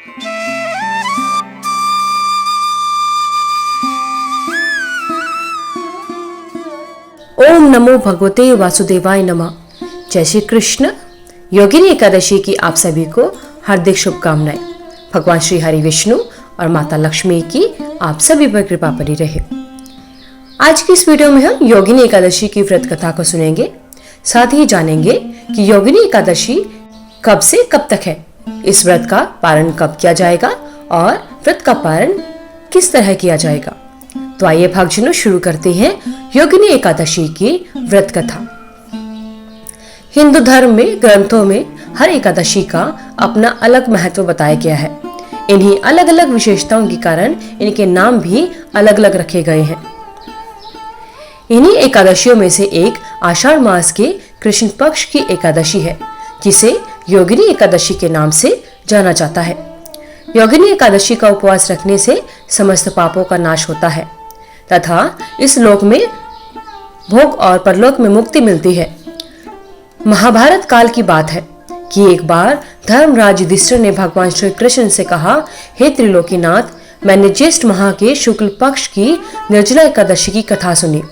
ओम नमो भगवते वासुदेवाय नमः। जय श्री कृष्ण। योगिनी एकादशी की आप सभी को हार्दिक शुभकामनाएं। भगवान श्री हरि विष्णु और माता लक्ष्मी की आप सभी पर कृपा बनी रहे। आज की इस वीडियो में हम योगिनी एकादशी की व्रत कथा को सुनेंगे, साथ ही जानेंगे कि योगिनी एकादशी कब से कब तक है, इस व्रत का पारण कब किया जाएगा और व्रत का पारण किस तरह किया जाएगा। तो आइए भक्तजनों शुरू करते हैं योगिनी एकादशी की व्रत कथा। हिंदू धर्म में ग्रंथों में हर एकादशी का अपना अलग महत्व बताया गया है। इन्हीं अलग अलग विशेषताओं के कारण इनके नाम भी अलग अलग रखे गए हैं। इन्हीं एकादशियों में से एक आषाढ़ मास के कृष्ण पक्ष की एकादशी है, जिसे योगिनी एकादशी के नाम से जाना जाता है। योगिनी एकादशी का उपवास रखने से समस्त पापों का नाश होता है तथा इस लोक में भोग और परलोक में मुक्ति मिलती है। महाभारत काल की बात है कि एक बार धर्मराज युधिष्ठिर ने भगवान श्री कृष्ण से कहा, हे त्रिलोकीनाथ, मैंने ज्येष्ठ माह के शुक्ल पक्ष की निर्जला एकादशी की कथा सुनी।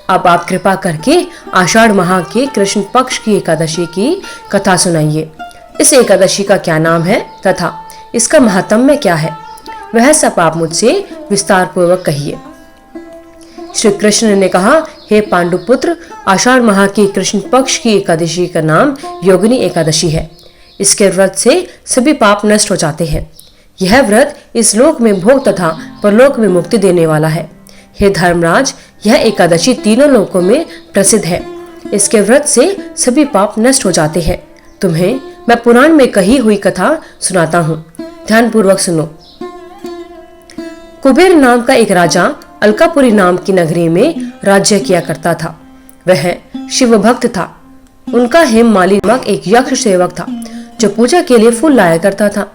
अब आप कृपा करके आषाढ़ माह के कृष्ण पक्ष की एकादशी की कथा सुनाइए। इस एकादशी का क्या नाम है तथा इसका महात्म्य क्या है, वह सब आप मुझसे विस्तार पूर्वक कहिए। श्री कृष्ण ने कहा, हे पांडुपुत्र, आषाढ़ माह की कृष्ण पक्ष की एकादशी का नाम योगिनी एकादशी है। इसके व्रत से सभी पाप नष्ट हो जाते हैं। यह व्रत इस लोक में भोग तथा परलोक में मुक्ति देने वाला है। हे धर्मराज, यह एकादशी तीनों लोकों में प्रसिद्ध है। इसके व्रत से सभी पाप नष्ट हो जाते हैं। तुम्हें मैं पुराण में कही हुई कथा सुनाता हूँ, ध्यान पूर्वक सुनो। कुबेर नाम का एक राजा अलकापुरी नाम की नगरी में राज्य किया करता था। वह शिव भक्त था। उनका हेममाली नामक एक यक्ष सेवक था जो पूजा के लिए फूल लाया करता था।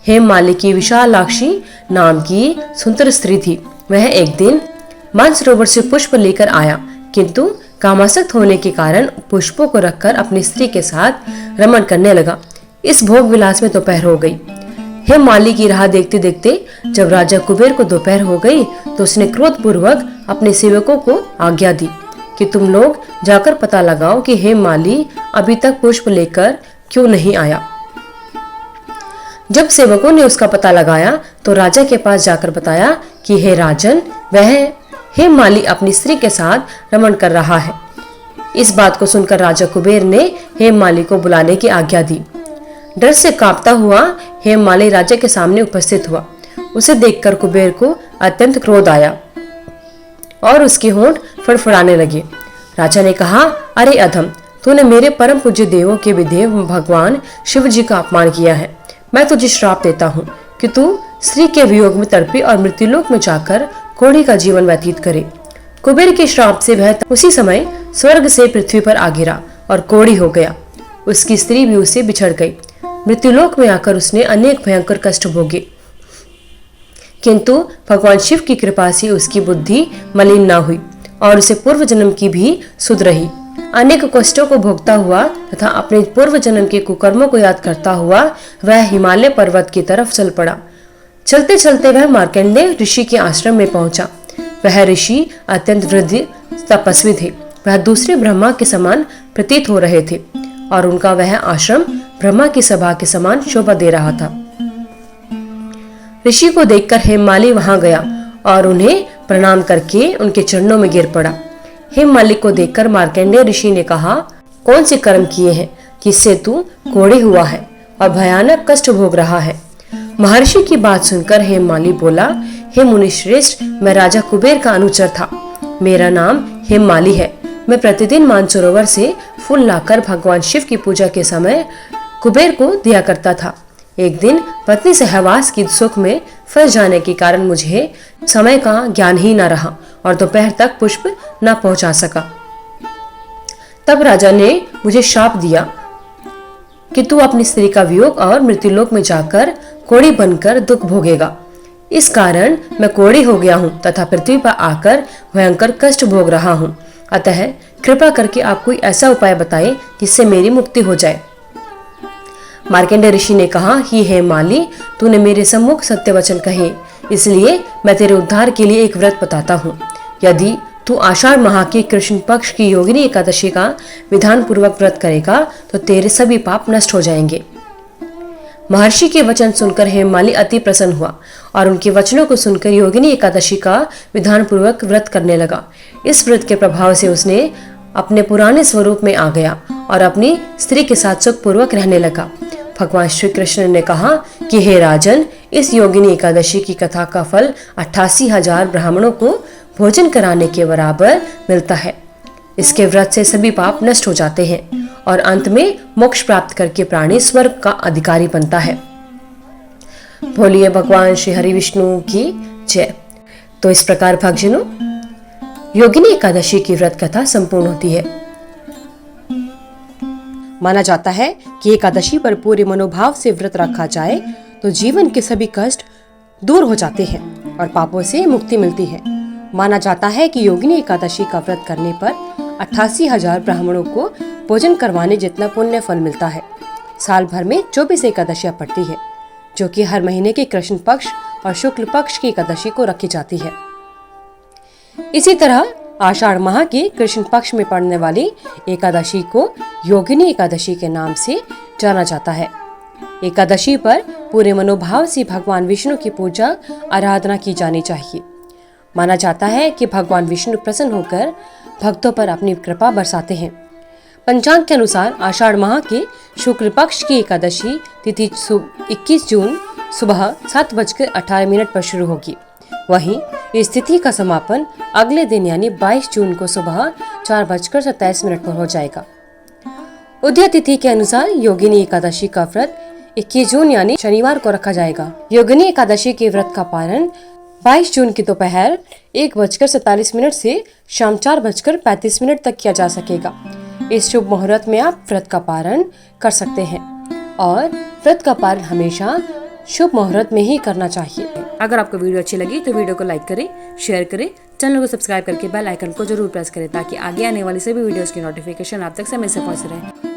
हेममाली की विशालाक्षी नाम की सुंदर स्त्री थी। वह एक दिन मानसरोवर से पुष्प लेकर आया, किंतु कामासक्त होने के कारण पुष्पों को रखकर अपनी स्त्री के साथ रमण करने लगा। इस भोग विलास में दोपहर हो गई। हेममाली की राह देखते देखते जब राजा कुबेर को दोपहर हो गई तो उसने क्रोध पूर्वक अपने सेवकों को आज्ञा दी कि तुम लोग जाकर पता लगाओ कि हेममाली अभी तक पुष्प लेकर क्यों नहीं आया। जब सेवकों ने उसका पता लगाया तो राजा के पास जाकर बताया कि हे राजन, वह हेममाली अपनी स्त्री के साथ रमण कर रहा है। इस बात को सुनकर राजा कुबेर ने हेममाली को बुलाने की आज्ञा दी। डर से कांपता हुआ हेममाली राजा के सामने उपस्थित हुआ। उसे देखकर कुबेर को अत्यंत क्रोध आया और उसके होंठ फड़फड़ाने लगे। राजा ने कहा, अरे अधम, तूने मेरे परम पूज्य देवों के भी देव भगवान शिव जी का अपमान किया है। मैं तुझे श्राप देता हूँ कि तू स्त्री के वियोग में तड़पे और मृत्युलोक में जाकर कोढ़ी का जीवन व्यतीत करे। कुबेर के श्राप से वह उसी समय स्वर्ग से पृथ्वी पर आ गिरा और कोढ़ी हो गया। उसकी स्त्री भी उससे बिछड़ गई। मृत्युलोक में आकर उसने अनेक भयंकर कष्ट भोगे, किंतु भगवान शिव की कृपा से उसकी बुद्धि मलिन न हुई और उसे पूर्व जन्म की भी सुध रही। अनेक कष्टों को भोगता हुआ तथा अपने पूर्व जन्म के कुकर्मों को याद करता हुआ वह हिमालय पर्वत की तरफ चल पड़ा। चलते चलते वह मार्कंडेय ऋषि के आश्रम में पहुंचा। वह ऋषि अत्यंत वृद्ध तपस्वी थे। वह दूसरे ब्रह्मा के समान प्रतीत हो रहे थे और उनका वह आश्रम ब्रह्मा की सभा के समान शोभा दे रहा था। ऋषि को देखकर हेममाली वहां गया और उन्हें प्रणाम करके उनके चरणों में गिर पड़ा। हेममाली को देखकर मार्कंडेय ऋषि ने कहा, कौन से कर्म किए हैं जिससे तू कोढ़ी हुआ है और भयानक कष्ट भोग रहा है। महर्षि की बात सुनकर हेममाली बोला, हे मुनिश्रेष्ठ, मैं राजा कुबेर का अनुचर था। मेरा नाम हेममाली है। मैं प्रतिदिन मानसरोवर से फूल लाकर भगवान शिव की पूजा के समय कुबेर को दिया करता था। एक दिन पत्नी सहवास की सुख में फंस जाने के कारण मुझे समय का ज्ञान ही न रहा और दोपहर तक पुष्प न पहुंचा सका। तब राजा ने मुझे शाप दिया कि तू अपनी स्त्री का वियोग और मृत्युलोक में जाकर कोढ़ी बनकर दुख भोगेगा। इस कारण मैं कोढ़ी हो गया हूँ तथा पृथ्वी पर आकर भयंकर कष्ट भोग रहा हूँ। अतः कृपा करके आप कोई ऐसा उपाय बताएं जिससे मेरी मुक्ति हो जाए। मार्कंडेय ऋषि ने कहा कि हे माली, तूने मेरे सम्मुख सत्य वचन कहे, इसलिए मैं तेरे उद्धार के लिए एक व्रत बताता हूँ। यदि तू आषाढ़ माह की कृष्ण पक्ष की योगिनी एकादशी का विधान पूर्वक व्रत करेगा तो तेरे सभी पाप नष्ट हो जाएंगे। महर्षि के वचन सुनकर हेममाली अति प्रसन्न हुआ और उनके वचनों को सुनकर योगिनी एकादशी का विधान पूर्वक व्रत करने लगा। इस व्रत के प्रभाव से उसने अपने पुराने स्वरूप में आ गया और अपनी स्त्री के साथ सुखपूर्वक रहने लगा। भगवान श्री कृष्ण ने कहा कि हे राजन, इस योगिनी एकादशी की कथा का फल 88,000 ब्राह्मणों को भोजन कराने के बराबर मिलता है। इसके व्रत से सभी पाप नष्ट हो जाते हैं और अंत में मोक्ष प्राप्त करके प्राणी स्वर्ग का अधिकारी बनता है। बोलिए भगवान श्री हरि विष्णु की जय। तो इस प्रकार भक्तजनों, योगिनी एकादशी की व्रत कथा संपूर्ण होती है। माना जाता है कि एकादशी पर पूरे मनोभाव से व्रत रखा जाए तो जीवन के सभी कष्ट दूर हो जाते हैं और पापों से मुक्ति मिलती है। माना जाता है कि योगिनी एकादशी का व्रत करने पर 88,000 ब्राह्मणों को भोजन करवाने जितना पुण्य फल मिलता है। साल भर में 24 एकादशियां पड़ती है, जो कि हर महीने के कृष्ण पक्ष और शुक्ल पक्ष की एकादशी को रखी जाती है। इसी तरह आषाढ़ माह के कृष्ण पक्ष में पड़ने वाली एकादशी को योगिनी एकादशी के नाम से जाना जाता है। एकादशी पर पूरे मनोभाव से भगवान विष्णु की पूजा आराधना की जानी चाहिए। माना जाता है कि भगवान विष्णु प्रसन्न होकर भक्तों पर अपनी कृपा बरसाते हैं। पंचांग के अनुसार आषाढ़ माह के शुक्ल पक्ष की एकादशी तिथि 21 जून सुबह 7:18 पर शुरू होगी। वहीं इस तिथि का समापन अगले दिन यानी 22 जून को सुबह 4:27 पर हो जाएगा। उदय तिथि के अनुसार योगिनी एकादशी का व्रत 21 जून यानी शनिवार को रखा जाएगा। योगिनी एकादशी के व्रत का पारण 22 जून की दोपहर 1:47 से शाम 4:35 तक किया जा सकेगा। इस शुभ मुहूर्त में आप व्रत का पारण कर सकते हैं और व्रत का पारण हमेशा शुभ मुहूर्त में ही करना चाहिए। अगर आपको वीडियो अच्छी लगी तो वीडियो को लाइक करें, शेयर करें, चैनल को सब्सक्राइब करके बेल आइकन को जरूर प्रेस करें ताकि आगे आने वाली सभी वीडियोस की नोटिफिकेशन आप तक समय से पहुंच रहे।